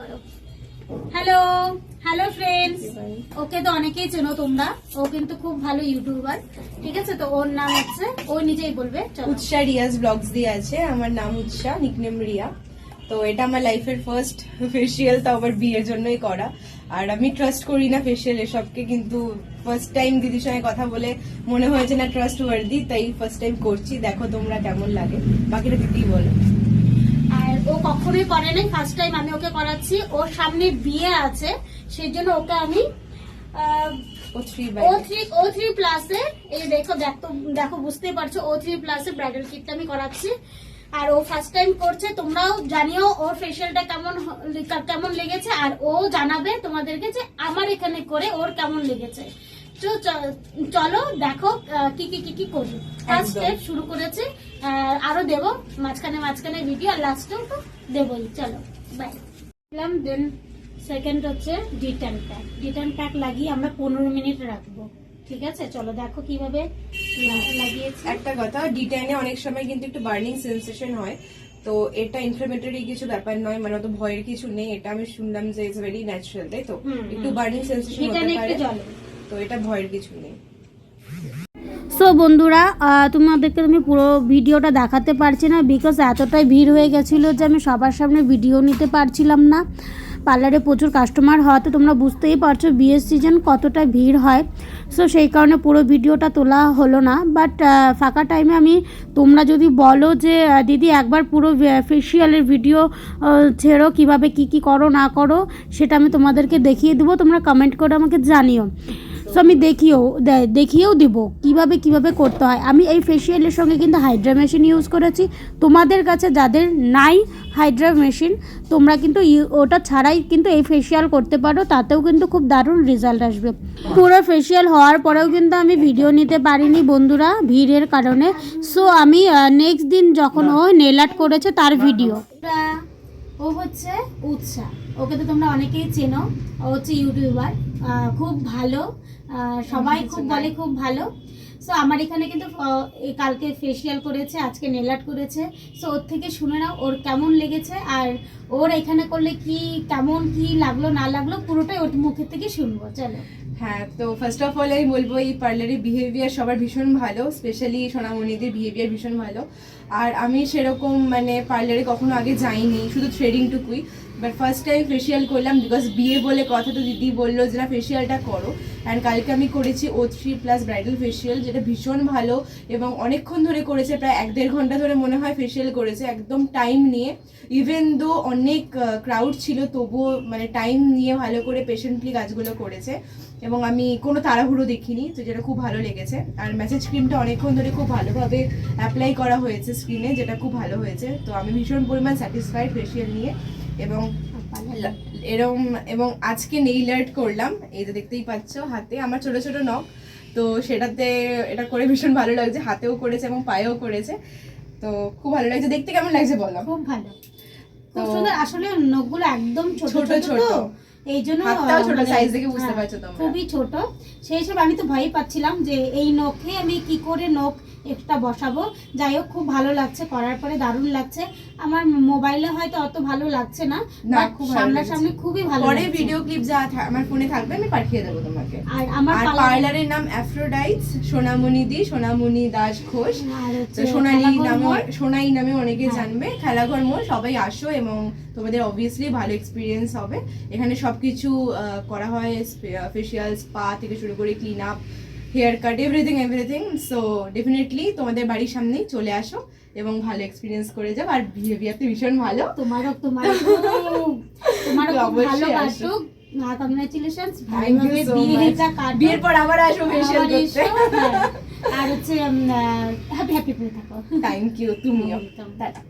করো। Hello hello friends, ওকে তো অনেকেই চেনো তোমরা। ও কিন্তু খুব ভালো ইউটিউবার, ঠিক আছে? তো ওর নাম হচ্ছে, ও নিজেই বলবে। উৎসা রিয়াজ ব্লগস দিয়ে আছে। আমার নাম উৎসা, নিকনেম রিয়া। তো এটা আমার লাইফের ফার্স্ট ফেসিয়াল, তো আবার বিয়ের জন্যই করা। আর আমি ট্রাস্ট করি না ফেসিয়াল এসবকে, কিন্তু ফার্স্ট টাইম দিদির সঙ্গে কথা বলে মনে হয়েছে না ট্রাস্ট ওয়ার্দি, তাই ফার্স্ট টাইম করছি। দেখো তোমরা কেমন লাগে, বাকিটা দিদি বলো। আর ও কখনোই করে নাই, ফার্স্ট টাইম আমি ওকে করাচ্ছি। ওর সামনে বিয়ে আছে, সেই জন্য ওকে আমি O3 প্লাসে, এই দেখো দেখো বুঝতেই পারছো, O3 প্লাসে ব্রাইডাল কিটটা আমি করাচ্ছি। আর ও ফার্স্ট টাইম করছে। তোমরাও জানিও ওর ফেশিয়ালটা কেমন লেগেছে, আর ও জানাবে তোমাদেরকে যে আমার এখানে করে ওর কেমন লেগেছে। তো চলো দেখো কি করি। ফার্স্ট স্টেপ শুরু করেছি, আরো দেবো মাঝখানে ভিডিও, আর লাস্টেও তো দেবই। চলো বাই। দেন সেকেন্ড হচ্ছে ডিটান প্যাক লাগিয়ে আমরা 15 মিনিট রাখবো, ঠিক আছে? চলো দেখো কিভাবে লাগিয়েছি। একটা কথা, ডিটাইনে অনেক সময় কিন্তু একটু বার্নিং সেন্সেশন হয়, তো এটা ইনফ্লামেটরি কিছু ব্যাপার নয়, মানে অত ভয়ের কিছু নেই। এটা আমি শুনলাম যে ইটস ভেরি ন্যাচারাল, তাই তো? একটু বার্নিং সেন্সেশন হতে পারে, তো এটা ভয়ের কিছু নেই। সো বন্ধুরা, তোমাদেরকে আমি পুরো ভিডিওটা দেখাতে পারছি না, বিকজ এতটাই ভিড় হয়ে গেছিলো যে আমি সবার সামনে ভিডিও নিতে পারছিলাম না। পার্লারে প্রচুর কাস্টমার হওয়াতে তোমরা বুঝতেই পারছো বিয়ের সিজন কতটা ভিড় হয়। সো সেই কারণে পুরো ভিডিওটা তোলা হলো না। বাট ফাঁকা টাইমে আমি, তোমরা যদি বলো যে দিদি একবার পুরো ফেসিয়ালের ভিডিও ছেড়ো, কীভাবে কি করো না করো, সেটা আমি তোমাদেরকে দেখিয়ে দেবো। তোমরা কমেন্ট করে আমাকে জানিও। সো আমি দেখিয়েও দিব কিভাবে করতে হয়। আমি এই ফেসিয়ালের সঙ্গে কিন্তু হাইড্রা মেশিন ইউজ করেছি। তোমাদের কাছে যাদের নাই হাইড্রা মেশিন, তোমরা কিন্তু ওটা ছাড়াই কিন্তু এই ফেসিয়াল করতে পারো, তাতেও কিন্তু খুব দারুণ রেজাল্ট আসবে। পুরো ফেসিয়াল হওয়ার পরেও কিন্তু আমি ভিডিও নিতে পারিনি বন্ধুরা, ভিড়ের কারণে। সো আমি নেক্সট দিন যখন ও নেল আর্ট করেছে তার ভিডিও। ও হচ্ছে উৎসা, ওকে তো তোমরা অনেকেই চেনো। ও হচ্ছে ইউটিউবার, খুব ভালো, সবাই খুব বলে খুব ভালো। সো আমার এখানে কিন্তু কালকে ফেসিয়াল করেছে, আজকে নেল আর্ট করেছে। সো ওর থেকে শুনে নাও ওর কেমন লেগেছে, আর ওর এখানে করলে কেমন লাগলো না লাগলো, পুরোটাই ওর মুখের থেকে শুনবো। চলো। হ্যাঁ, তো ফার্স্ট অফ অল আমি বলবো এই পার্লারের বিহেভিয়ার সবার ভীষণ ভালো, স্পেশালি সোনামণিদের বিহেভিয়ার ভীষণ ভালো। আর আমি সেরকম মানে পার্লারে কখনো আগে যাইনি, শুধু থ্রেডিংটুকুই। বাট ফার্স্ট টাইম ফেসিয়াল করলাম, বিকজ বিয়ে বলে কথা, তো দিদি বললো যে না ফেসিয়ালটা করো। অ্যান্ড কালকে আমি করেছি O3 প্লাস ব্রাইডাল ফেসিয়াল, যেটা ভীষণ ভালো এবং অনেকক্ষণ ধরে করেছে, প্রায় 1-1.5 ঘন্টা ধরে মনে হয় ফেসিয়াল করেছে, একদম টাইম নিয়ে। ইভেন দো অনেক ক্রাউড ছিল, তবুও মানে টাইম নিয়ে ভালো করে পেশেন্টলি কাজগুলো করেছে, এবং আমি কোনো তাড়াহুড়ো দেখিনি, তো যেটা খুব ভালো লেগেছে। আর ম্যাসেজ ক্রিমটা অনেকক্ষণ ধরে খুব ভালোভাবে অ্যাপ্লাই করা হয়েছে স্কিনে, যেটা খুব ভালো হয়েছে। তো আমি ভীষণ পরিমাণ স্যাটিসফাইড ফেসিয়াল নিয়ে। এবং আজকে নেইল আর্ট করলাম, এই যে দেখতেই পাচ্ছ হাতে আমার ছোট ছোট নখ, তো সেটাতে এটা করে ভীষণ ভালো লাগছে। হাতেও করেছে এবং পায়েও করেছে, তো খুব ভালো লাগছে। দেখতে কেমন লাগছে বলো? খুব ভালো, খুব সুন্দর। আসলে নখগুলো একদম ছোট ছোট, এই জন্য হাতটাও ছোট, সাইজ দেখে বুঝতে পারছো তোমরা, খুবই ছোট। সেই সব আমি তো ভয়ই পাচ্ছিলাম যে এই নখে আমি কি করে নখ একটা বসাবো। যাই হোক, খুব ভালো লাগছে, করার পরে দারুণ লাগছে। আমার মোবাইলে হয়তো অত ভালো লাগছে না, সামনাসামনি খুবই ভালো। পরে ভিডিও ক্লিপ যা আমার ফোনে থাকবে আমি পাঠিয়ে দেবো তোমাকে। আর আমার পার্লারের নাম অ্যাফ্রোডাইটস, সোনামণি দাস ঘোষ, সোনাই নামে অনেকে জানবে। খেলাঘর মোড়, সবাই আসো এবং তোমাদের অবভিয়াসলি ভালো এক্সপিরিয়েন্স হবে। এখানে সবকিছু করা হয়, ফেসিয়াল, স্পা থেকে শুরু করে clean up, hair cut, everything. So definitely তোমাদের বাড়ির সামনেই চলে আসো এবং ভালো এক্সপিরিয়েন্স করে যাও। আর বিহেভিয়ারটা ভীষণ ভালো, তোমারও ভালো কাটুক। কংগ্রাচুলেশনস, বিয়ের পর আবার আসো ফেসিয়াল করতে। আর হচ্ছে হ্যাপি করে থাকো। থ্যাংক ইউ, তুমিও। টাটা।